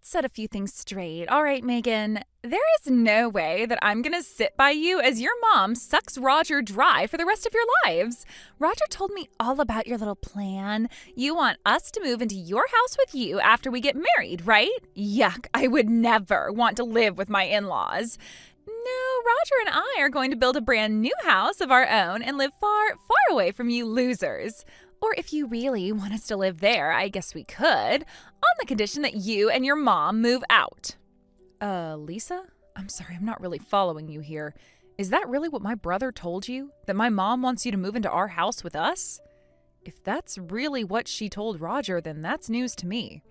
let's set a few things straight. All right, Megan, there is no way that I'm gonna sit by you as your mom sucks Roger dry for the rest of your lives. Roger told me all about your little plan. You want us to move into your house with you after we get married, right? Yuck, I would never want to live with my in-laws. No, Roger and I are going to build a brand new house of our own and live far, far away from you losers. Or if you really want us to live there, I guess we could, on the condition that you and your mom move out. Lisa? I'm sorry, I'm not really following you here. Is that really what my brother told you? That my mom wants you to move into our house with us? If that's really what she told Roger, then that's news to me.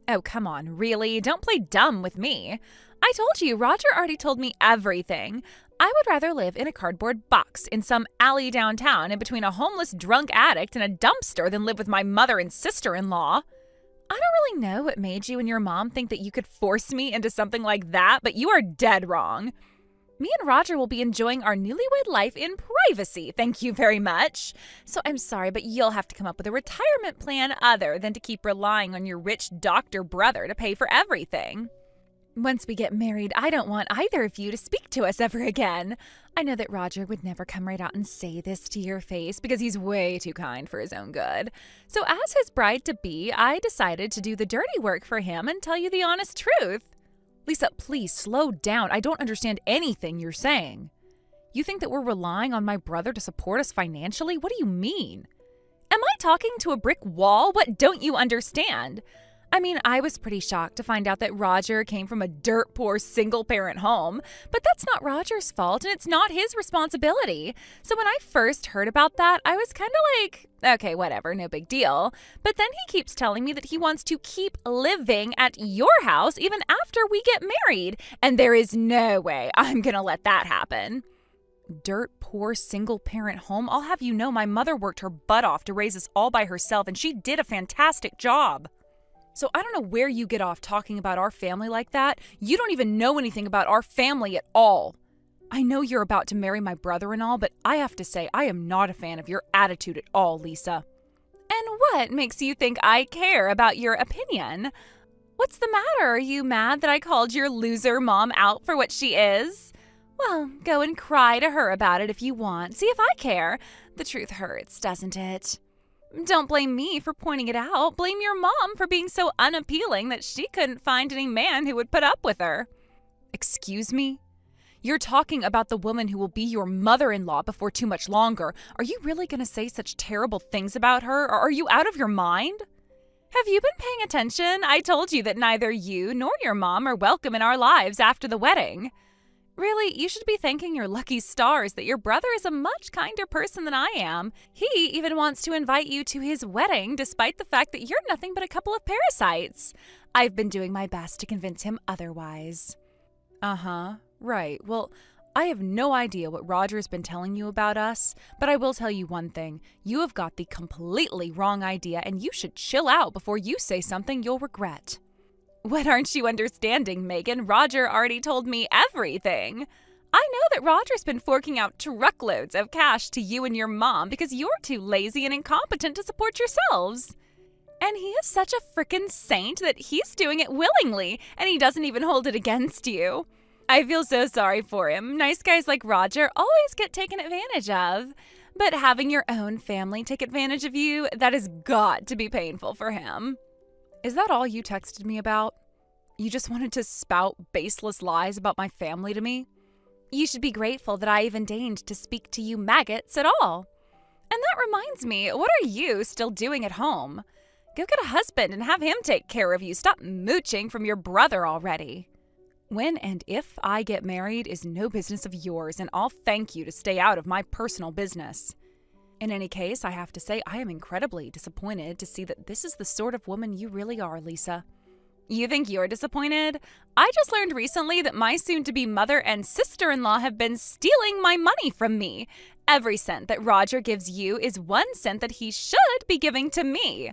Oh, come on, really? Don't play dumb with me. I told you, Roger already told me everything. I would rather live in a cardboard box in some alley downtown in between a homeless drunk addict and a dumpster than live with my mother and sister-in-law. I don't really know what made you and your mom think that you could force me into something like that, but you are dead wrong. Me and Roger will be enjoying our newlywed life in privacy, thank you very much. So I'm sorry, but you'll have to come up with a retirement plan other than to keep relying on your rich doctor brother to pay for everything. Once we get married, I don't want either of you to speak to us ever again. I know that Roger would never come right out and say this to your face because he's way too kind for his own good. So as his bride-to-be, I decided to do the dirty work for him and tell you the honest truth. Lisa, please slow down. I don't understand anything you're saying. You think that we're relying on my brother to support us financially? What do you mean? Am I talking to a brick wall? What don't you understand? I mean, I was pretty shocked to find out that Roger came from a dirt poor single-parent home, but that's not Roger's fault and it's not his responsibility. So when I first heard about that, I was kind of like, okay, whatever, no big deal. But then he keeps telling me that he wants to keep living at your house even after we get married, and there is no way I'm gonna let that happen. Dirt poor single-parent home? I'll have you know my mother worked her butt off to raise us all by herself, and she did a fantastic job. So I don't know where you get off talking about our family like that. You don't even know anything about our family at all. I know you're about to marry my brother and all, but I have to say I am not a fan of your attitude at all, Lisa. And what makes you think I care about your opinion? What's the matter? Are you mad that I called your loser mom out for what she is? Well, go and cry to her about it if you want. See if I care. The truth hurts, doesn't it? Don't blame me for pointing it out. Blame your mom for being so unappealing that she couldn't find any man who would put up with her. Excuse me? You're talking about the woman who will be your mother-in-law before too much longer. Are you really going to say such terrible things about her, or are you out of your mind? Have you been paying attention? I told you that neither you nor your mom are welcome in our lives after the wedding. Really, you should be thanking your lucky stars that your brother is a much kinder person than I am. He even wants to invite you to his wedding, despite the fact that you're nothing but a couple of parasites. I've been doing my best to convince him otherwise. Right. Well, I have no idea what Roger's been telling you about us, but I will tell you one thing. You have got the completely wrong idea, and you should chill out before you say something you'll regret. What aren't you understanding, Megan? Roger already told me everything. I know that Roger's been forking out truckloads of cash to you and your mom because you're too lazy and incompetent to support yourselves. And he is such a frickin' saint that he's doing it willingly, and he doesn't even hold it against you. I feel so sorry for him. Nice guys like Roger always get taken advantage of. But having your own family take advantage of you, that has got to be painful for him. Is that all you texted me about? You just wanted to spout baseless lies about my family to me? You should be grateful that I even deigned to speak to you maggots at all. And that reminds me, what are you still doing at home? Go get a husband and have him take care of you. Stop mooching from your brother already. When and if I get married is no business of yours, and I'll thank you to stay out of my personal business. In any case, I have to say I am incredibly disappointed to see that this is the sort of woman you really are, Lisa. You think you're disappointed? I just learned recently that my soon-to-be mother and sister-in-law have been stealing my money from me. Every cent that Roger gives you is 1 cent that he should be giving to me.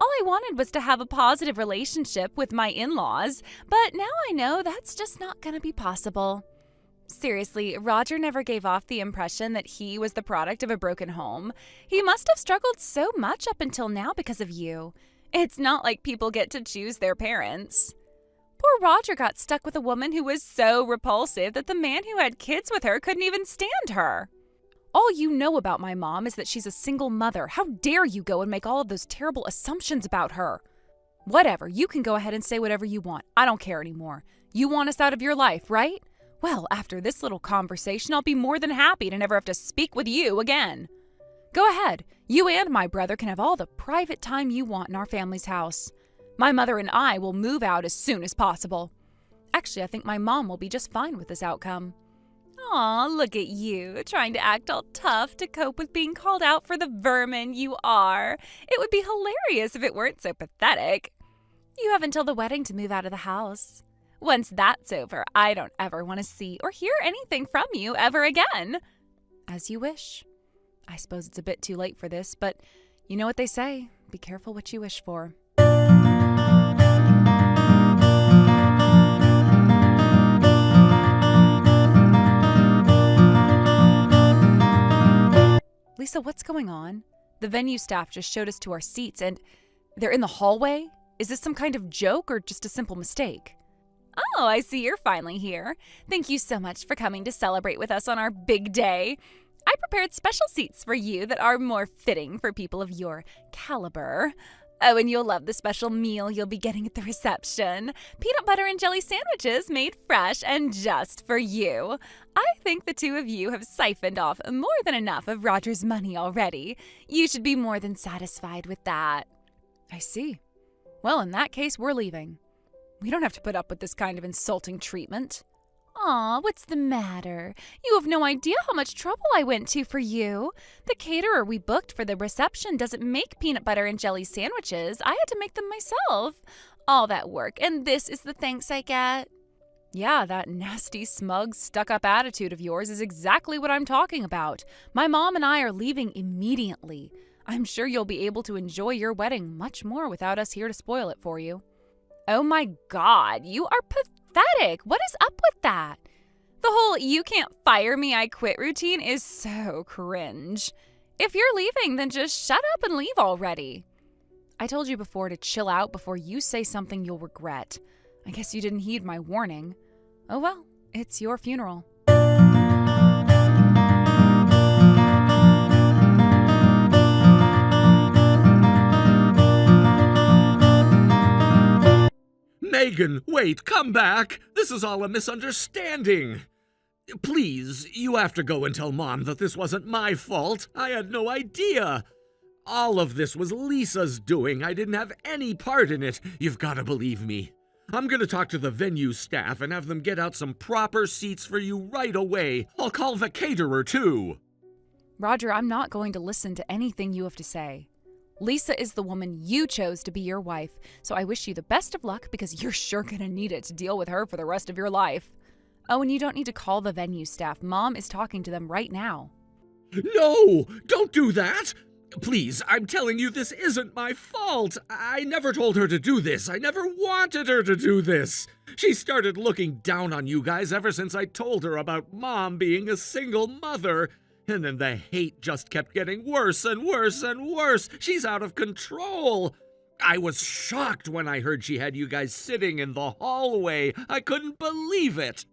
All I wanted was to have a positive relationship with my in-laws, but now I know that's just not going to be possible. Seriously, Roger never gave off the impression that he was the product of a broken home. He must have struggled so much up until now because of you. It's not like people get to choose their parents. Poor Roger got stuck with a woman who was so repulsive that the man who had kids with her couldn't even stand her. All you know about my mom is that she's a single mother. How dare you go and make all of those terrible assumptions about her? Whatever, you can go ahead and say whatever you want. I don't care anymore. You want us out of your life, right? Well, after this little conversation, I'll be more than happy to never have to speak with you again. Go ahead. You and my brother can have all the private time you want in our family's house. My mother and I will move out as soon as possible. Actually, I think my mom will be just fine with this outcome. Aw, look at you, trying to act all tough to cope with being called out for the vermin you are. It would be hilarious if it weren't so pathetic. You have until the wedding to move out of the house. Once that's over, I don't ever want to see or hear anything from you ever again. As you wish. I suppose it's a bit too late for this, but you know what they say, be careful what you wish for. Lisa, what's going on? The venue staff just showed us to our seats and they're in the hallway? Is this some kind of joke or just a simple mistake? Oh, I see you're finally here. Thank you so much for coming to celebrate with us on our big day. I prepared special seats for you that are more fitting for people of your caliber. Oh, and you'll love the special meal you'll be getting at the reception. Peanut butter and jelly sandwiches made fresh and just for you. I think the two of you have siphoned off more than enough of Roger's money already. You should be more than satisfied with that. I see. Well, in that case, we're leaving. We don't have to put up with this kind of insulting treatment. Aw, what's the matter? You have no idea how much trouble I went to for you. The caterer we booked for the reception doesn't make peanut butter and jelly sandwiches. I had to make them myself. All that work, and this is the thanks I get? Yeah, that nasty, smug, stuck-up attitude of yours is exactly what I'm talking about. My mom and I are leaving immediately. I'm sure you'll be able to enjoy your wedding much more without us here to spoil it for you. Oh my God, you are pathetic. What is up with that? The whole "you can't fire me, I quit" routine is so cringe. If you're leaving, then just shut up and leave already. I told you before to chill out before you say something you'll regret. I guess you didn't heed my warning. Oh well, it's your funeral. Megan, wait, come back! This is all a misunderstanding! Please, you have to go and tell Mom that this wasn't my fault. I had no idea. All of this was Lisa's doing. I didn't have any part in it. You've got to believe me. I'm gonna talk to the venue staff and have them get out some proper seats for you right away. I'll call the caterer, too. Roger, I'm not going to listen to anything you have to say. Lisa is the woman you chose to be your wife, so I wish you the best of luck because you're sure gonna need it to deal with her for the rest of your life. Oh, and you don't need to call the venue staff. Mom is talking to them right now. No! Don't do that! Please, I'm telling you this isn't my fault. I never told her to do this. I never wanted her to do this. She started looking down on you guys ever since I told her about Mom being a single mother. And then the hate just kept getting worse and worse and worse. She's out of control. I was shocked when I heard she had you guys sitting in the hallway. I couldn't believe it.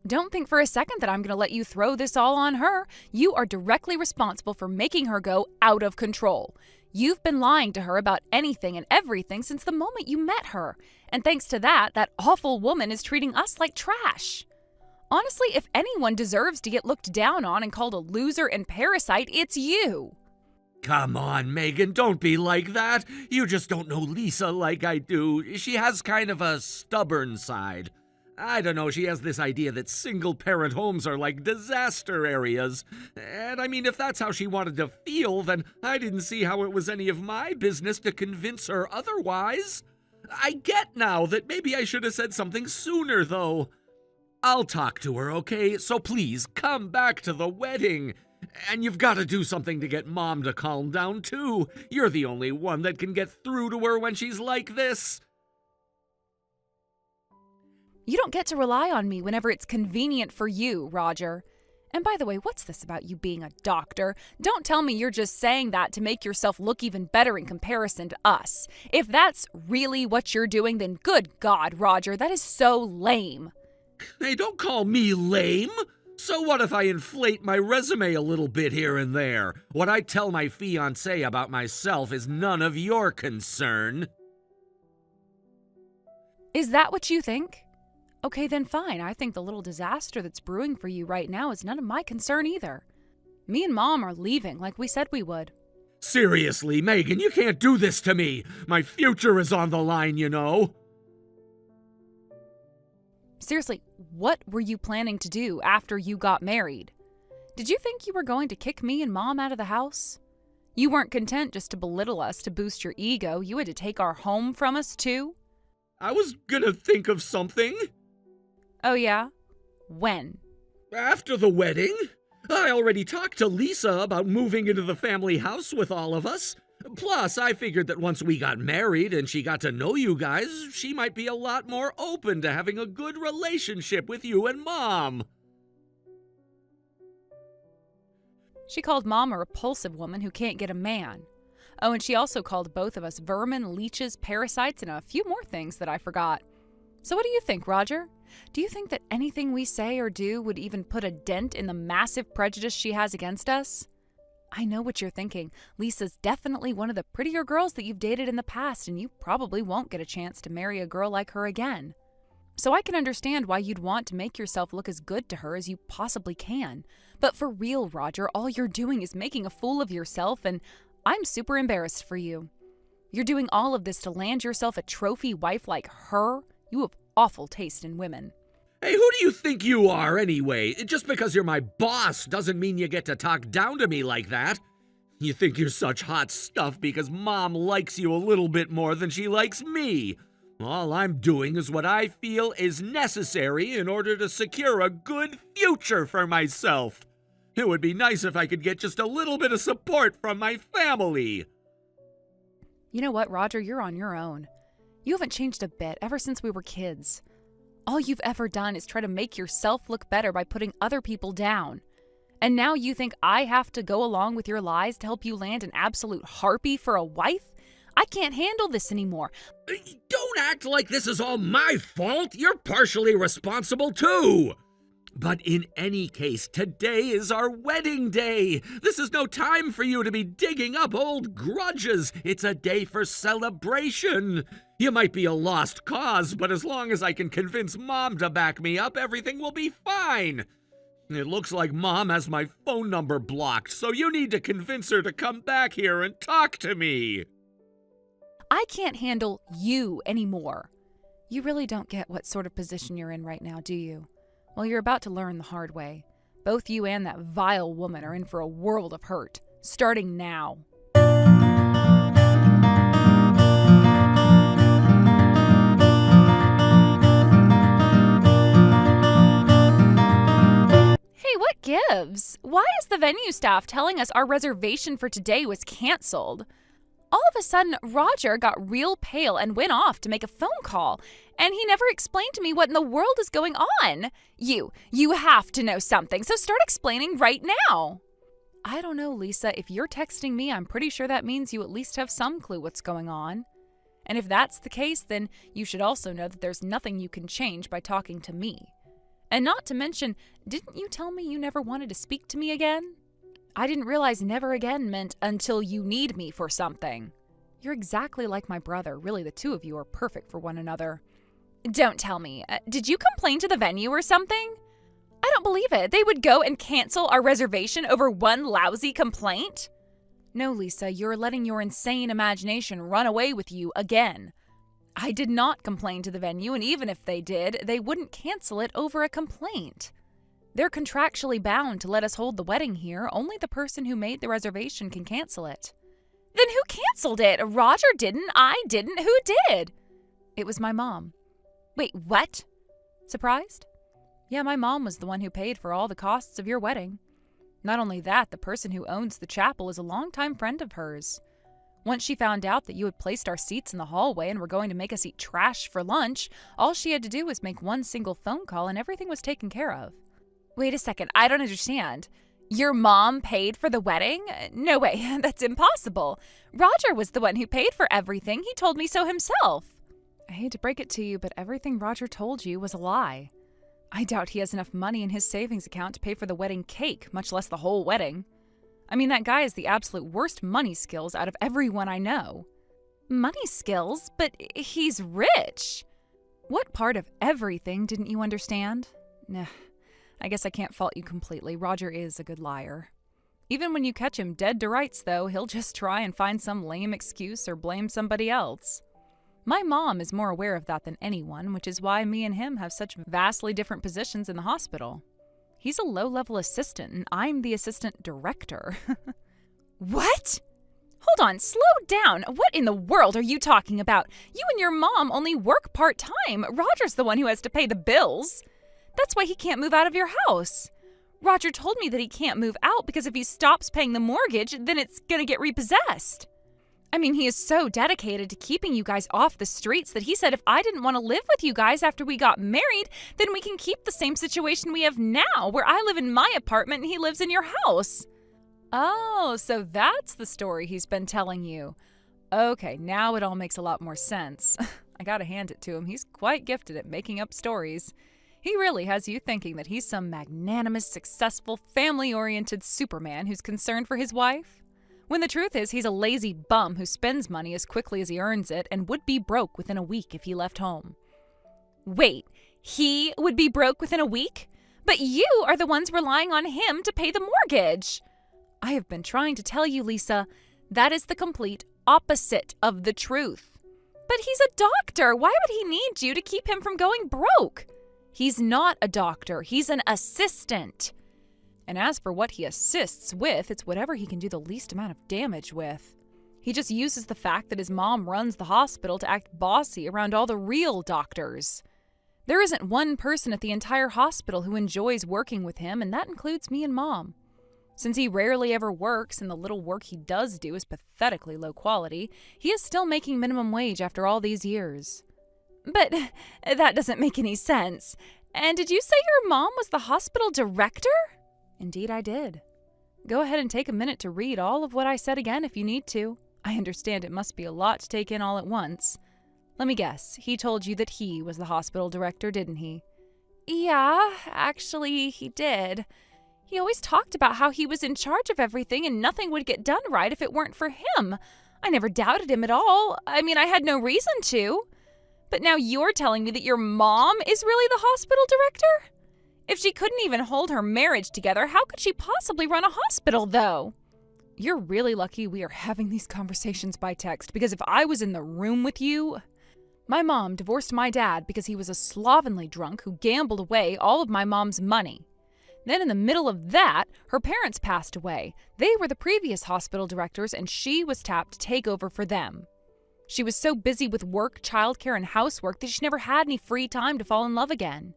Don't think for a second that I'm going to let you throw this all on her. You are directly responsible for making her go out of control. You've been lying to her about anything and everything since the moment you met her. And thanks to that, that awful woman is treating us like trash. Honestly, if anyone deserves to get looked down on and called a loser and parasite, it's you. Come on, Megan, don't be like that. You just don't know Lisa like I do. She has kind of a stubborn side. I don't know, she has this idea that single-parent homes are like disaster areas. And I mean, if that's how she wanted to feel, then I didn't see how it was any of my business to convince her otherwise. I get now that maybe I should have said something sooner, though. I'll talk to her, okay? So please, come back to the wedding. And you've got to do something to get Mom to calm down, too. You're the only one that can get through to her when she's like this. You don't get to rely on me whenever it's convenient for you, Roger. And by the way, what's this about you being a doctor? Don't tell me you're just saying that to make yourself look even better in comparison to us. If that's really what you're doing, then good God, Roger, that is so lame. Hey, don't call me lame. So what if I inflate my resume a little bit here and there? What I tell my fiancé about myself is none of your concern. Is that what you think? Okay, then fine. I think the little disaster that's brewing for you right now is none of my concern either. Me and Mom are leaving like we said we would. Seriously, Megan, you can't do this to me. My future is on the line, you know. Seriously, what were you planning to do after you got married? Did you think you were going to kick me and Mom out of the house? You weren't content just to belittle us to boost your ego. You had to take our home from us, too? I was gonna think of something. Oh, yeah? When? After the wedding. I already talked to Lisa about moving into the family house with all of us. Plus, I figured that once we got married and she got to know you guys, she might be a lot more open to having a good relationship with you and Mom. She called Mom a repulsive woman who can't get a man. Oh, and she also called both of us vermin, leeches, parasites, and a few more things that I forgot. So what do you think, Roger? Do you think that anything we say or do would even put a dent in the massive prejudice she has against us? I know what you're thinking. Lisa's definitely one of the prettier girls that you've dated in the past, and you probably won't get a chance to marry a girl like her again. So I can understand why you'd want to make yourself look as good to her as you possibly can. But for real, Roger, all you're doing is making a fool of yourself, and I'm super embarrassed for you. You're doing all of this to land yourself a trophy wife like her? You have awful taste in women. Hey, who do you think you are anyway? Just because you're my boss doesn't mean you get to talk down to me like that. You think you're such hot stuff because Mom likes you a little bit more than she likes me. All I'm doing is what I feel is necessary in order to secure a good future for myself. It would be nice if I could get just a little bit of support from my family. You know what, Roger? You're on your own. You haven't changed a bit ever since we were kids. All you've ever done is try to make yourself look better by putting other people down. And now you think I have to go along with your lies to help you land an absolute harpy for a wife? I can't handle this anymore. Don't act like this is all my fault. You're partially responsible too. But in any case, today is our wedding day. This is no time for you to be digging up old grudges. It's a day for celebration. You might be a lost cause, but as long as I can convince Mom to back me up, everything will be fine. It looks like Mom has my phone number blocked, so you need to convince her to come back here and talk to me. I can't handle you anymore. You really don't get what sort of position you're in right now, do you? Well, you're about to learn the hard way. Both you and that vile woman are in for a world of hurt, starting now. Hey, what gives? Why is the venue staff telling us our reservation for today was canceled? All of a sudden, Roger got real pale and went off to make a phone call, and he never explained to me what in the world is going on. You have to know something, so start explaining right now. I don't know, Lisa. If you're texting me, I'm pretty sure that means you at least have some clue what's going on. And if that's the case, then you should also know that there's nothing you can change by talking to me. And not to mention, didn't you tell me you never wanted to speak to me again? I didn't realize never again meant until you need me for something. You're exactly like my brother. Really, the two of you are perfect for one another. Don't tell me. Did you complain to the venue or something? I don't believe it. They would go and cancel our reservation over one lousy complaint? No, Lisa, you're letting your insane imagination run away with you again. I did not complain to the venue, and even if they did, they wouldn't cancel it over a complaint. They're contractually bound to let us hold the wedding here. Only the person who made the reservation can cancel it. Then who canceled it? Roger didn't. I didn't. Who did? It was my mom. Wait, what? Surprised? Yeah, my mom was the one who paid for all the costs of your wedding. Not only that, the person who owns the chapel is a longtime friend of hers. Once she found out that you had placed our seats in the hallway and were going to make us eat trash for lunch, all she had to do was make one single phone call and everything was taken care of. Wait a second, I don't understand. Your mom paid for the wedding? No way, that's impossible. Roger was the one who paid for everything. He told me so himself. I hate to break it to you, but everything Roger told you was a lie. I doubt he has enough money in his savings account to pay for the wedding cake, much less the whole wedding. I mean, that guy has the absolute worst money skills out of everyone I know. Money skills? But he's rich. What part of everything didn't you understand? Nah, I guess I can't fault you completely. Roger is a good liar. Even when you catch him dead to rights, though, he'll just try and find some lame excuse or blame somebody else. My mom is more aware of that than anyone, which is why me and him have such vastly different positions in the hospital. He's a low-level assistant, and I'm the assistant director. What? Hold on, slow down. What in the world are you talking about? You and your mom only work part-time. Roger's the one who has to pay the bills. That's why he can't move out of your house. Roger told me that he can't move out because if he stops paying the mortgage, then it's gonna get repossessed. I mean, he is so dedicated to keeping you guys off the streets that he said if I didn't want to live with you guys after we got married, then we can keep the same situation we have now, where I live in my apartment and he lives in your house. Oh, so that's the story he's been telling you. Okay, now it all makes a lot more sense. I gotta hand it to him. He's quite gifted at making up stories. He really has you thinking that he's some magnanimous, successful, family-oriented Superman who's concerned for his wife. When the truth is, he's a lazy bum who spends money as quickly as he earns it and would be broke within a week if he left home. Wait, he would be broke within a week? But you are the ones relying on him to pay the mortgage. I have been trying to tell you, Lisa, that is the complete opposite of the truth. But he's a doctor. Why would he need you to keep him from going broke? He's not a doctor. He's an assistant. And as for what he assists with, it's whatever he can do the least amount of damage with. He just uses the fact that his mom runs the hospital to act bossy around all the real doctors. There isn't one person at the entire hospital who enjoys working with him, and that includes me and Mom. Since he rarely ever works and the little work he does do is pathetically low quality, he is still making minimum wage after all these years. But that doesn't make any sense. And did you say your mom was the hospital director? Indeed, I did. Go ahead and take a minute to read all of what I said again if you need to. I understand it must be a lot to take in all at once. Let me guess, he told you that he was the hospital director, didn't he? Yeah, actually, he did. He always talked about how he was in charge of everything and nothing would get done right if it weren't for him. I never doubted him at all. I mean, I had no reason to. But now you're telling me that your mom is really the hospital director? If she couldn't even hold her marriage together, how could she possibly run a hospital, though? You're really lucky we are having these conversations by text, because if I was in the room with you... My mom divorced my dad because he was a slovenly drunk who gambled away all of my mom's money. Then in the middle of that, her parents passed away. They were the previous hospital directors, and she was tapped to take over for them. She was so busy with work, childcare, and housework that she never had any free time to fall in love again.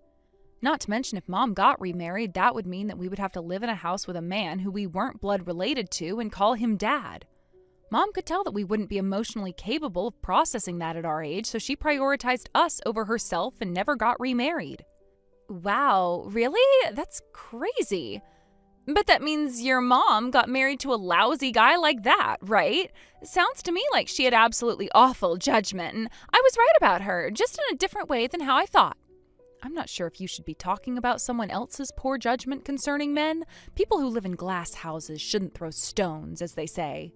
Not to mention, if Mom got remarried, that would mean that we would have to live in a house with a man who we weren't blood related to and call him Dad. Mom could tell that we wouldn't be emotionally capable of processing that at our age, so she prioritized us over herself and never got remarried. Wow, really? That's crazy. But that means your mom got married to a lousy guy like that, right? Sounds to me like she had absolutely awful judgment, and I was right about her, just in a different way than how I thought. I'm not sure if you should be talking about someone else's poor judgment concerning men. People who live in glass houses shouldn't throw stones, as they say.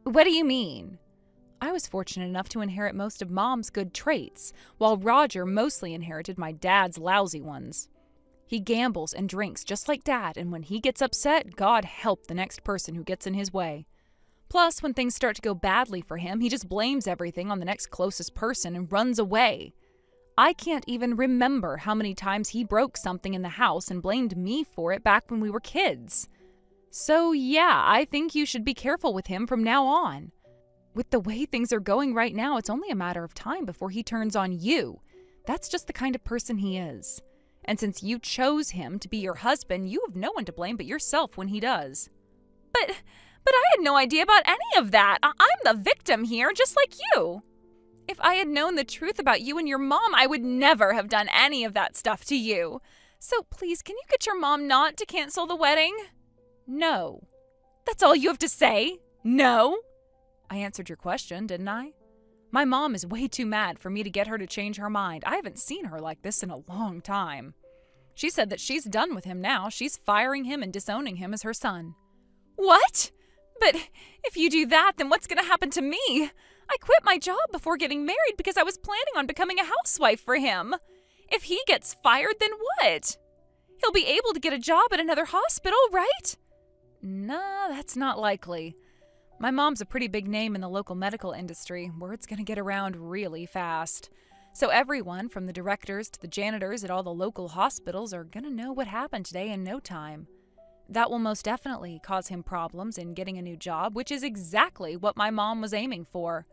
What do you mean? I was fortunate enough to inherit most of Mom's good traits, while Roger mostly inherited my dad's lousy ones. He gambles and drinks just like Dad, and when he gets upset, God help the next person who gets in his way. Plus, when things start to go badly for him, he just blames everything on the next closest person and runs away. I can't even remember how many times he broke something in the house and blamed me for it back when we were kids. So yeah, I think you should be careful with him from now on. With the way things are going right now, it's only a matter of time before he turns on you. That's just the kind of person he is. And since you chose him to be your husband, you have no one to blame but yourself when he does. But I had no idea about any of that. I'm the victim here, just like you. If I had known the truth about you and your mom, I would never have done any of that stuff to you. So please, can you get your mom not to cancel the wedding? No. That's all you have to say? No? I answered your question, didn't I? My mom is way too mad for me to get her to change her mind. I haven't seen her like this in a long time. She said that she's done with him now. She's firing him and disowning him as her son. What? But if you do that, then what's going to happen to me? I quit my job before getting married because I was planning on becoming a housewife for him. If he gets fired, then what? He'll be able to get a job at another hospital, right? Nah, that's not likely. My mom's a pretty big name in the local medical industry. Word's going to get around really fast. So everyone, from the directors to the janitors at all the local hospitals, are going to know what happened today in no time. That will most definitely cause him problems in getting a new job, which is exactly what my mom was aiming for.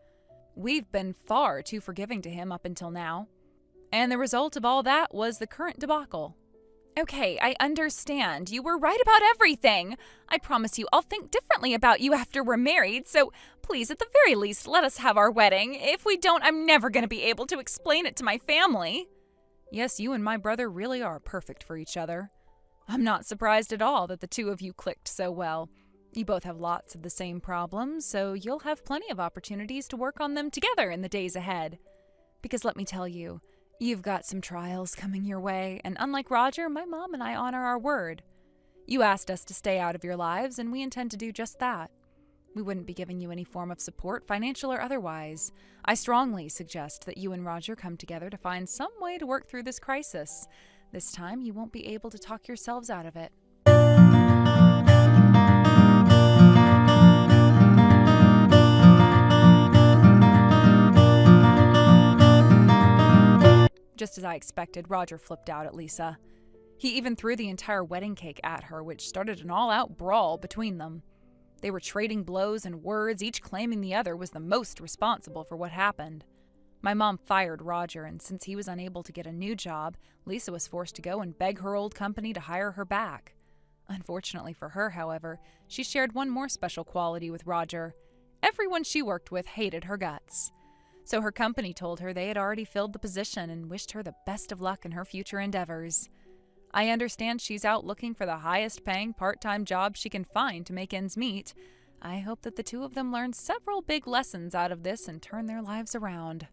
We've been far too forgiving to him up until now. And the result of all that was the current debacle. Okay, I understand. You were right about everything. I promise you I'll think differently about you after we're married, so please, at the very least, let us have our wedding. If we don't, I'm never going to be able to explain it to my family. Yes, you and my brother really are perfect for each other. I'm not surprised at all that the two of you clicked so well. You both have lots of the same problems, so you'll have plenty of opportunities to work on them together in the days ahead. Because let me tell you, you've got some trials coming your way, and unlike Roger, my mom and I honor our word. You asked us to stay out of your lives, and we intend to do just that. We wouldn't be giving you any form of support, financial or otherwise. I strongly suggest that you and Roger come together to find some way to work through this crisis. This time, you won't be able to talk yourselves out of it. Just as I expected, Roger flipped out at Lisa. He even threw the entire wedding cake at her, which started an all-out brawl between them. They were trading blows and words, each claiming the other was the most responsible for what happened. My mom fired Roger, and since he was unable to get a new job, Lisa was forced to go and beg her old company to hire her back. Unfortunately for her, however, she shared one more special quality with Roger. Everyone she worked with hated her guts. So her company told her they had already filled the position and wished her the best of luck in her future endeavors. I understand she's out looking for the highest paying part-time job she can find to make ends meet. I hope that the two of them learn several big lessons out of this and turn their lives around.